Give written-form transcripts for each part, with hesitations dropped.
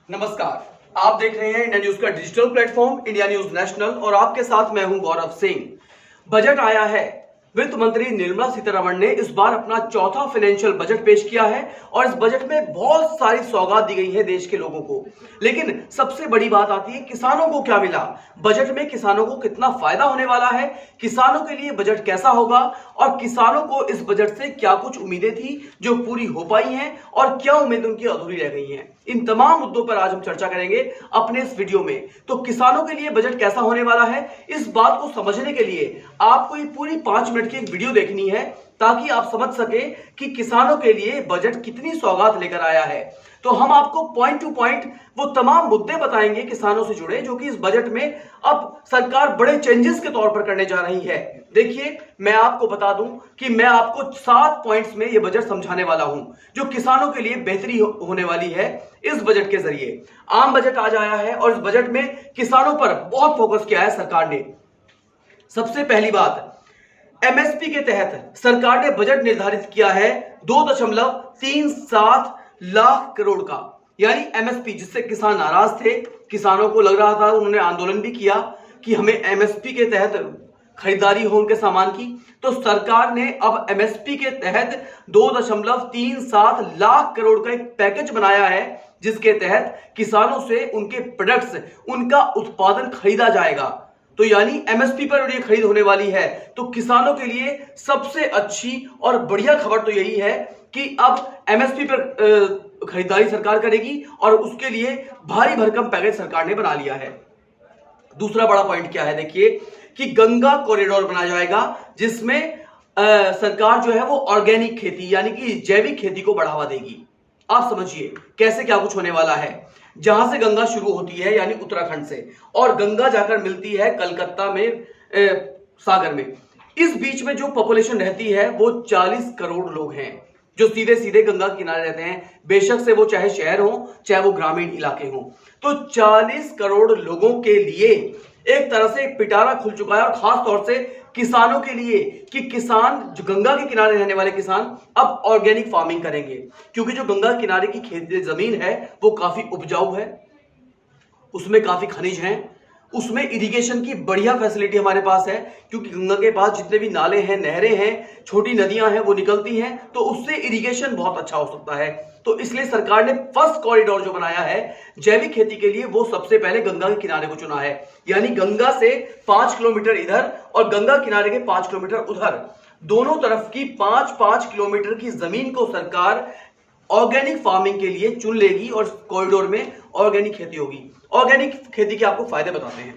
नमस्कार, आप देख रहे हैं इंडिया न्यूज का digital platform India news national और आपके साथ मैं हूं गौरव सिंह। बजट आया है। वित्त मंत्री निर्मला सीतारमण ने इस बार अपना चौथा फाइनेंशियल बजट पेश किया है और इस बजट में बहुत सारी सौगात दी गई है देश के लोगों को। लेकिन सबसे बड़ी बात आती है किसानों को क्या मिला, बजट में किसानों को कितना फायदा होने वाला है, किसानों के लिए बजट कैसा होगा और किसानों को इस बजट से क्या कुछ उम्मीदें थी जो पूरी हो पाई हैं और क्या उम्मीदें उनकी अधूरी रह गई हैं। इन तमाम मुद्दों पर आज हम चर्चा करेंगे अपने इस वीडियो में। तो किसानों के लिए बजट कैसा होने वाला है, इस बात को समझने के लिए आपको ये पूरी 5 मिनट की एक वीडियो देखनी है ताकि आप समझ सके कि किसानों के लिए बजट कितनी सौगात लेकर आया है। तो हम आपको पॉइंट टू पॉइंट वो तमाम मुद्दे बताएंगे किसानों से जुड़े जो कि इस बजट में अब सरकार बड़े चेंजेस के तौर पर करने जा रही है। देखिए, मैं आपको बता दूं कि मैं आपको 7 पॉइंट्स में ये बजट समझाने वाला हूं जो किसानों के लिए बेहतरी होने वाली है इस बजट के जरिए। आम बजट आज आया है और इस बजट में किसानों पर बहुत फोकस किया है सरकार ने। सबसे पहली बात, एमएसपी के तहत सरकार ने बजट निर्धारित किया है 2.37 लाख करोड़ का, यानी एमएसपी, जिससे किसान नाराज थे। किसानों को लग रहा था, उन्होंने आंदोलन भी किया कि हमें एमएसपी के तहत खरीदारी हो उनके सामान की। तो सरकार ने अब एमएसपी के तहत 2.37 लाख करोड़ का एक पैकेज बनाया है जिसके तहत किसानों से उनके प्रोडक्ट्स, उनका उत्पादन खरीदा जाएगा। तो यानी एमएसपी पर ये खरीद होने वाली है। तो किसानों के लिए सबसे अच्छी और बढ़िया खबर तो यही है कि अब एमएसपी पर खरीदारी सरकार करेगी और उसके लिए भारी भरकम पैकेज सरकार ने बना लिया है। दूसरा बड़ा पॉइंट क्या है, देखिए कि गंगा कॉरिडोर बनाया जाएगा जिसमें सरकार जो है वो ऑर्गेनिक खेती यानी कि जैविक खेती को बढ़ावा देगी। आप समझिए कैसे क्या कुछ होने वाला है। जहां से गंगा शुरू होती है यानी उत्तराखंड से, और गंगा जाकर मिलती है कलकत्ता में सागर में। इस बीच में जो पॉपुलेशन रहती है वो 40 करोड़ लोग हैं जो सीधे सीधे गंगा किनारे रहते हैं, बेशक से वो चाहे शहर हो चाहे वो ग्रामीण इलाके हो। तो 40 करोड़ लोगों के लिए एक तरह से एक पिटारा खुल चुका है, और खास तौर से किसानों के लिए कि किसान जो गंगा के किनारे रहने वाले किसान अब ऑर्गेनिक फार्मिंग करेंगे, क्योंकि जो गंगा किनारे की खेती जमीन है वो काफी उपजाऊ है, उसमें काफी खनिज हैं, उसमें इरिगेशन की बढ़िया फैसिलिटी हमारे पास है, क्योंकि गंगा के पास जितने भी नाले हैं, नहरें हैं, छोटी नदियां हैं वो निकलती हैं, तो उससे इरिगेशन बहुत अच्छा हो सकता है। तो इसलिए सरकार ने फर्स्ट कॉरिडोर जो बनाया है जैविक खेती के लिए वो सबसे पहले गंगा के किनारे को चुना है, यानी गंगा से 5 किलोमीटर इधर और गंगा किनारे के 5 किलोमीटर उधर, दोनों तरफ की 5-5 किलोमीटर की जमीन को सरकार ऑर्गेनिक फार्मिंग के लिए चुन लेगी और कॉरिडोर में ऑर्गेनिक खेती होगी। ऑर्गेनिक खेती के आपको फायदे बताते हैं।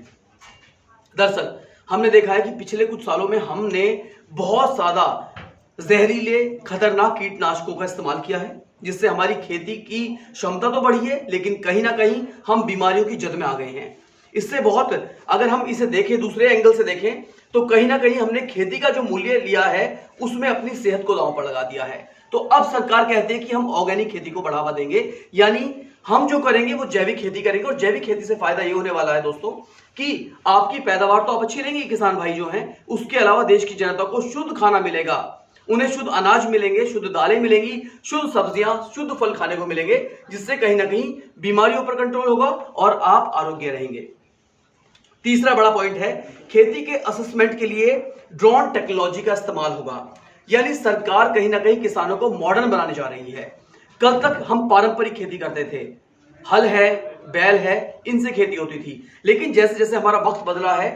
दरअसल हमने देखा है कि पिछले कुछ सालों में हमने बहुत ज्यादा जहरीले खतरनाक कीटनाशकों का इस्तेमाल किया है, जिससे हमारी खेती की क्षमता तो बढ़ी है लेकिन कहीं ना कहीं हम बीमारियों की जद में आ गए हैं। इससे बहुत, अगर हम इसे देखें दूसरे एंगल से देखें तो कहीं ना कहीं हमने खेती का जो मूल्य लिया है उसमें अपनी सेहत को दांव पर लगा दिया है। तो अब सरकार कहती है कि हम ऑर्गेनिक खेती को बढ़ावा देंगे, यानी हम जो करेंगे वो जैविक खेती करेंगे। और जैविक खेती से फायदा ये होने वाला है दोस्तों कि आपकी पैदावार तो आप अच्छी रहेंगी, किसान भाई जो हैं, उसके अलावा देश की जनता को शुद्ध खाना मिलेगा, उन्हें शुद्ध अनाज मिलेंगे, शुद्ध दालें मिलेंगी, शुद्ध सब्जियां, शुद्ध फल खाने को मिलेंगे, जिससे कहीं ना कहीं बीमारियों पर कंट्रोल होगा और आप आरोग्य रहेंगे। तीसरा बड़ा पॉइंट है, खेती के असेसमेंट के लिए ड्रोन टेक्नोलॉजी का इस्तेमाल होगा, यानी सरकार कहीं ना कहीं किसानों को मॉडर्न बनाने जा रही है। कल तक हम पारंपरिक खेती करते थे, हल है, बैल है, इनसे खेती होती थी, लेकिन जैसे जैसे हमारा वक्त बदला है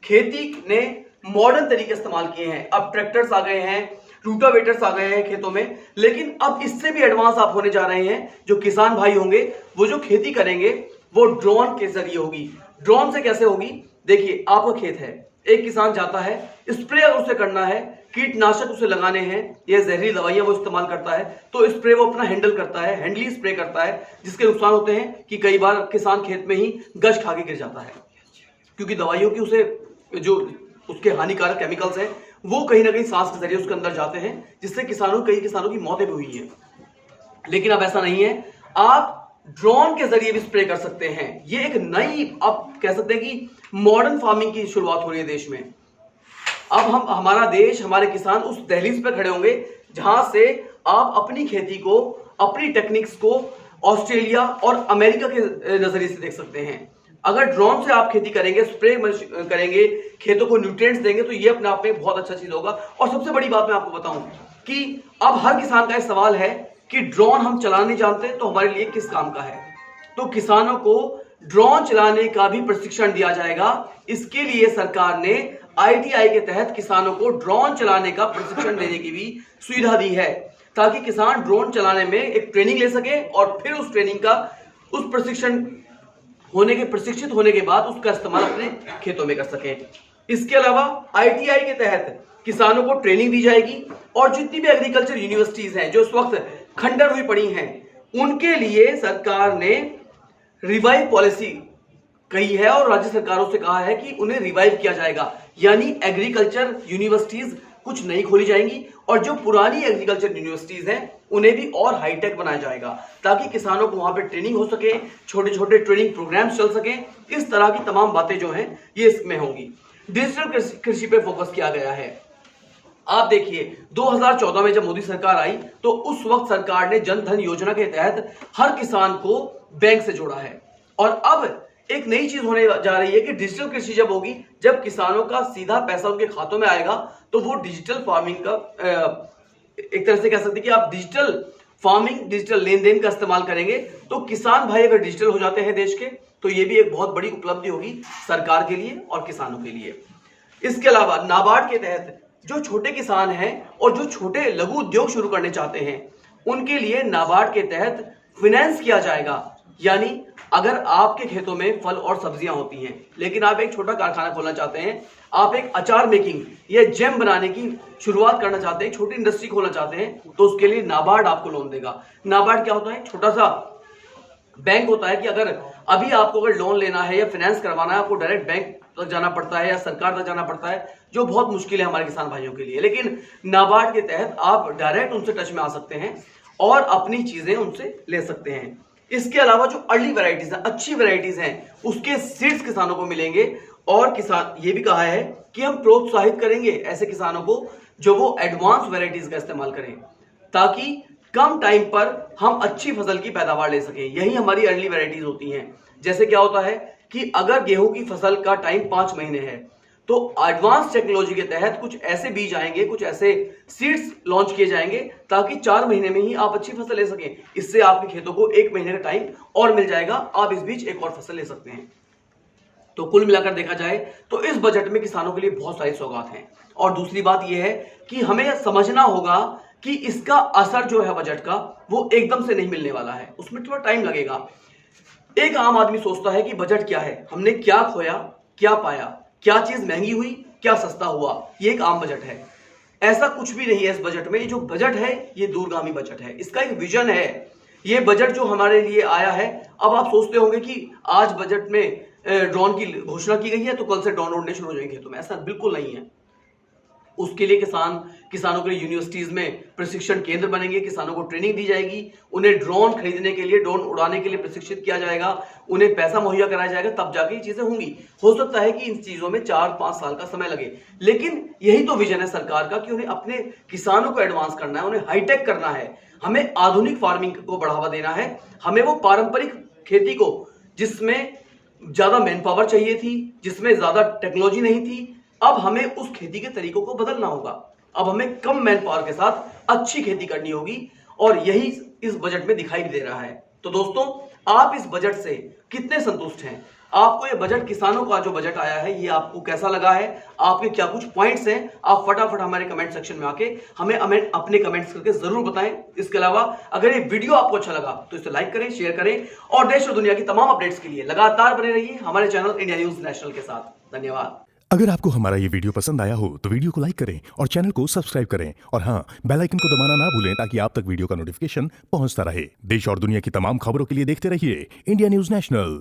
खेती ने मॉडर्न तरीके इस्तेमाल किए हैं। अब ट्रैक्टर्स आ गए हैं, रूटावेटर्स आ गए हैं खेतों में, लेकिन अब इससे भी एडवांस आप होने जा रहे हैं। जो किसान भाई होंगे वो जो खेती करेंगे वो ड्रोन के जरिए होगी। ड्रोन से कैसे होगी, देखिए आपका खेत है, एक किसान जाता है, स्प्रे उसे करना है, कीटनाशक उसे लगाने हैं या जहरीली दवाइयां वो इस्तेमाल करता है, तो स्प्रे वो अपना हैंडल करता है, हैंडली स्प्रे करता है, जिसके नुकसान होते हैं कि कई बार किसान खेत में ही गश खा के गिर जाता है, क्योंकि दवाइयों की उसे जो उसके हानिकारक केमिकल्स हैं वो कहीं ना कहीं सांस के जरिए उसके अंदर जाते हैं, जिससे कई किसानों की मौतें भी हुई हैं। लेकिन अब ऐसा नहीं है, आप ड्रोन के जरिए भी स्प्रे कर सकते हैं। ये एक नई, आप कह सकते हैं कि मॉडर्न फार्मिंग की शुरुआत हो रही है देश में। अब हमारा देश, हमारे किसान उस दहलीज पर खड़े होंगे जहां से आप अपनी खेती को, अपनी टेक्निक्स को ऑस्ट्रेलिया और अमेरिका के नजरिए से देख सकते हैं। अगर ड्रोन से आप खेती करेंगे, स्प्रे करेंगे, खेतों को न्यूट्रिएंट्स देंगे, तो ये अपने आप में बहुत अच्छा चीज होगा। और सबसे बड़ी बात मैं आपको बताऊं कि अब हर किसान का एक सवाल है कि ड्रोन हम चलाना नहीं जानते तो हमारे लिए किस काम का है। तो किसानों को ड्रोन चलाने का भी प्रशिक्षण दिया जाएगा। इसके लिए सरकार ने ITI के तहत किसानों को ड्रोन चलाने का प्रशिक्षण देने की भी सुविधा दी है, ताकि किसान ड्रोन चलाने में एक ट्रेनिंग ले सके और फिर उस ट्रेनिंग का, उस प्रशिक्षित होने के बाद उसका इस्तेमाल अपने खेतों में कर सके। इसके अलावा ITI के तहत किसानों को ट्रेनिंग दी जाएगी और जितनी भी एग्रीकल्चर यूनिवर्सिटीज हैं जो इस वक्त खंडर हुई पड़ी हैं, उनके लिए सरकार ने रिवाइव पॉलिसी कही है और राज्य सरकारों से कहा है कि उन्हें रिवाइव किया जाएगा। यानी एग्रीकल्चर यूनिवर्सिटीज कुछ नई खोली जाएंगी और जो पुरानी एग्रीकल्चर यूनिवर्सिटीज हैं उन्हें भी और हाईटेक बनाया जाएगा, ताकि किसानों को वहां पे ट्रेनिंग हो सके, छोटे छोटे ट्रेनिंग प्रोग्राम्स चल सके। इस तरह की तमाम बातें जो हैं ये इसमें होंगी। डिजिटल कृषि पे फोकस किया गया है। आप देखिए 2014 में जब मोदी सरकार आई तो उस वक्त सरकार ने जन धन योजना के तहत हर किसान को बैंक से जोड़ा है। और अब एक नई चीज होने जा रही है कि डिजिटल कृषि जब होगी, जब किसानों का सीधा पैसा उनके खातों में आएगा, तो वो डिजिटल फार्मिंग का एक तरह से कह सकते हैं कि आप डिजिटल फार्मिंग, डिजिटल लेन देन का इस्तेमाल करेंगे। तो किसान भाई अगर डिजिटल हो जाते हैं देश के, तो ये भी एक बहुत बड़ी उपलब्धि होगी सरकार के लिए और किसानों के लिए। इसके अलावा नाबार्ड के तहत जो छोटे किसान हैं और जो छोटे लघु उद्योग शुरू करने चाहते हैं, उनके लिए नाबार्ड के तहत फाइनेंस किया जाएगा। यानी अगर आपके खेतों में फल और सब्जियां होती हैं, लेकिन आप एक छोटा कारखाना खोलना चाहते हैं, आप एक अचार मेकिंग या जैम बनाने की शुरुआत करना चाहते हैं, छोटी इंडस्ट्री खोलना चाहते हैं, तो उसके लिए नाबार्ड आपको लोन देगा। नाबार्ड क्या होता है? छोटा सा बैंक होता है कि अगर अभी आपको अगर लोन लेना है या फाइनेंस करवाना है, आपको डायरेक्ट बैंक तक जाना पड़ता है या सरकार तक जाना पड़ता है, जो बहुत मुश्किल है हमारे किसान भाइयों के लिए। लेकिन नाबार्ड के तहत आप डायरेक्ट उनसे टच में आ सकते हैं और अपनी चीजें उनसे ले सकते हैं। इसके अलावा जो अर्ली वैरायटीज हैं, अच्छी वैरायटीज हैं, उसके सीड्स किसानों को मिलेंगे। और किसान ये भी कहा है कि हम प्रोत्साहित करेंगे ऐसे किसानों को जो वो एडवांस वैरायटीज का इस्तेमाल करें, ताकि कम टाइम पर हम अच्छी फसल की पैदावार ले सकें। यही हमारी अर्ली वैरायटीज होती हैं। जैसे क्या होता है कि अगर गेहूं की फसल का टाइम 5 महीने है, तो एडवांस टेक्नोलॉजी के तहत कुछ ऐसे बीज आएंगे, कुछ ऐसे सीड्स लॉन्च किए जाएंगे, ताकि 4 महीने में ही आप अच्छी फसल ले सकें। इससे आपके खेतों को 1 महीने का टाइम और मिल जाएगा, आप इस बीच एक और फसल ले सकते हैं। तो कुल मिलाकर देखा जाए तो इस बजट में किसानों के लिए बहुत सारी सौगात हैं। और दूसरी बात यह है कि हमें समझना होगा कि इसका असर जो है बजट का, वो एकदम से नहीं मिलने वाला है, उसमें थोड़ा टाइम लगेगा। एक आम आदमी सोचता है कि बजट क्या है, हमने क्या खोया, क्या पाया, क्या चीज महंगी हुई, क्या सस्ता हुआ, ये एक आम बजट है। ऐसा कुछ भी नहीं है इस बजट में। ये जो बजट है ये दूरगामी बजट है, इसका एक विजन है। ये बजट जो हमारे लिए आया है, अब आप सोचते होंगे कि आज बजट में ड्रोन की घोषणा की गई है तो कल से ड्रोन उड़ने शुरू हो जाएंगे खेतों में, ऐसा बिल्कुल नहीं है। उसके लिए किसानों के लिए यूनिवर्सिटीज में प्रशिक्षण केंद्र बनेंगे, किसानों को ट्रेनिंग दी जाएगी, उन्हें ड्रोन खरीदने के लिए, ड्रोन उड़ाने के लिए प्रशिक्षित किया जाएगा, उन्हें पैसा मुहैया कराया जाएगा, तब जाके ये चीजें होंगी। हो सकता है कि इन चीजों में 4-5 साल का समय लगे, लेकिन यही तो विजन है सरकार का कि उन्हें अपने किसानों को एडवांस करना है, उन्हें हाईटेक करना है, हमें आधुनिक फार्मिंग को बढ़ावा देना है। हमें वो पारंपरिक खेती को, जिसमें ज्यादा मैन पावर चाहिए थी, जिसमें ज्यादा टेक्नोलॉजी नहीं थी, अब हमें उस खेती के तरीकों को बदलना होगा। अब हमें कम मैन पावर के साथ अच्छी खेती करनी होगी और यही इस बजट में दिखाई भी दे रहा है। तो दोस्तों, आप इस बजट से कितने संतुष्ट हैं? आपको ये बजट, किसानों का जो बजट आया है, ये आपको कैसा लगा है? आपके क्या कुछ पॉइंट्स हैं? आप फटाफट हमारे कमेंट सेक्शन में आके हमें अपने कमेंट्स करके जरूर बताएं। इसके अलावा अगर ये वीडियो आपको अच्छा लगा तो इसे लाइक करें, शेयर करें और देश और दुनिया की तमाम अपडेट्स के लिए लगातार बने रहिए हमारे चैनल इंडिया न्यूज नेशनल के साथ। धन्यवाद। अगर आपको हमारा ये वीडियो पसंद आया हो तो वीडियो को लाइक करें और चैनल को सब्सक्राइब करें और हाँ, बेल आइकन को दबाना ना भूलें ताकि आप तक वीडियो का नोटिफिकेशन पहुंचता रहे। देश और दुनिया की तमाम खबरों के लिए देखते रहिए इंडिया न्यूज नेशनल।